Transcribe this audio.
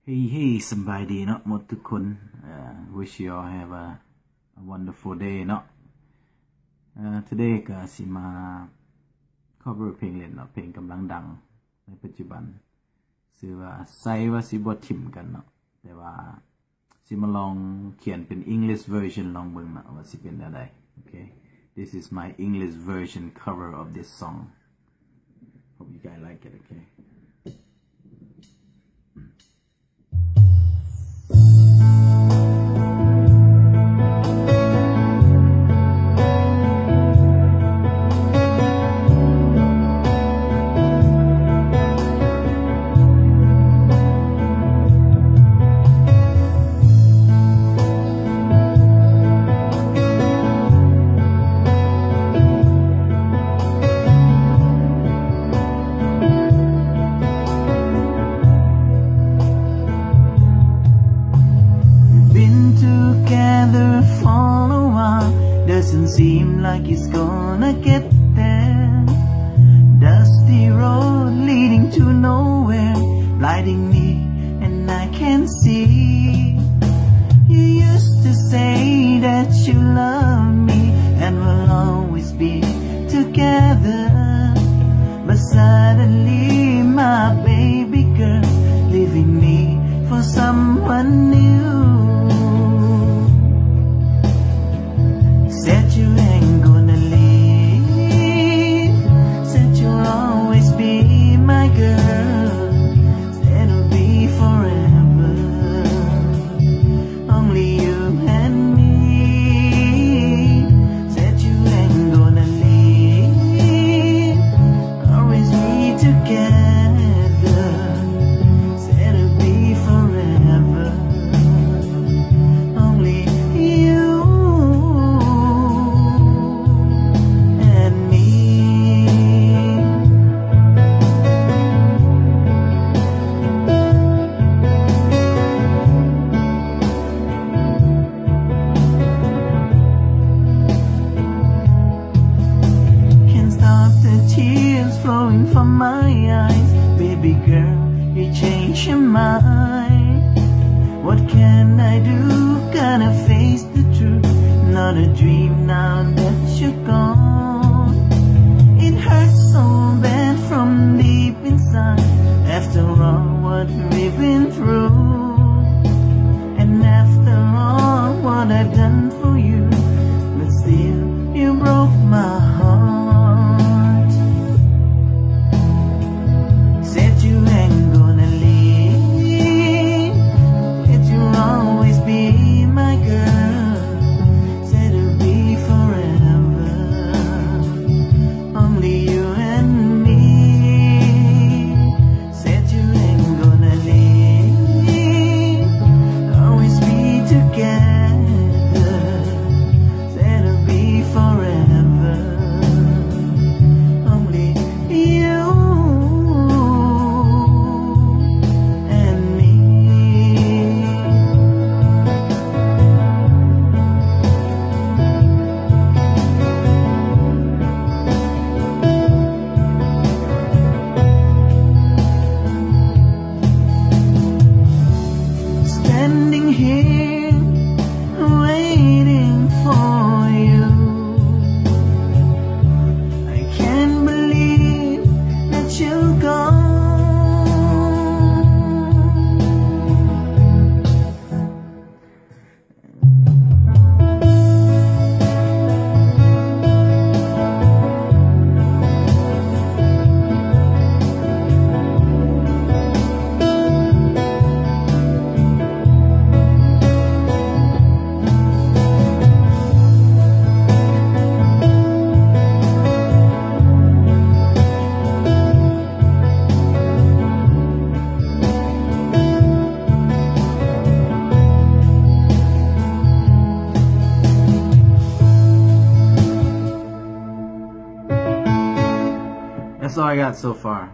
Hey, สบายดีเนาะหมดทุกคน wish you all have a wonderful day เนาะtoday ก็สิมา cover เพลงเล่นเนาะเพลงกำลังดังในปัจจุบันชื่อว่าใส่ว่าสิบ่ทิ่มกันเนาะแต่ว่าสิมาลองเขียนเป็น English version ลองเบิ่งเนาะว่าสิเป็นอะไร okay this is my English version cover of this song hope you guys like it okay together for a while doesn't seem like it's gonna get there dusty road leading to nowhere blinding me and I can't see you used to say that you love me and we'll always be together but suddenly my baby girl leaving me for someone new Said you ain't gonna leave Said you'll always be my girl Said it'll be forever Only you and me Said you ain't gonna leave Always be together Said it'll be forever Only you tears flowing from my eyes Baby girl, you changed your mind What can I do? Gotta face the truth Not a dream now that you're gone It hurts so bad from deep inside After all what we've been through And after all what I've done for you But still, you broke my heart Standing here, waiting for you I can't believe that you're gone That's all I got so far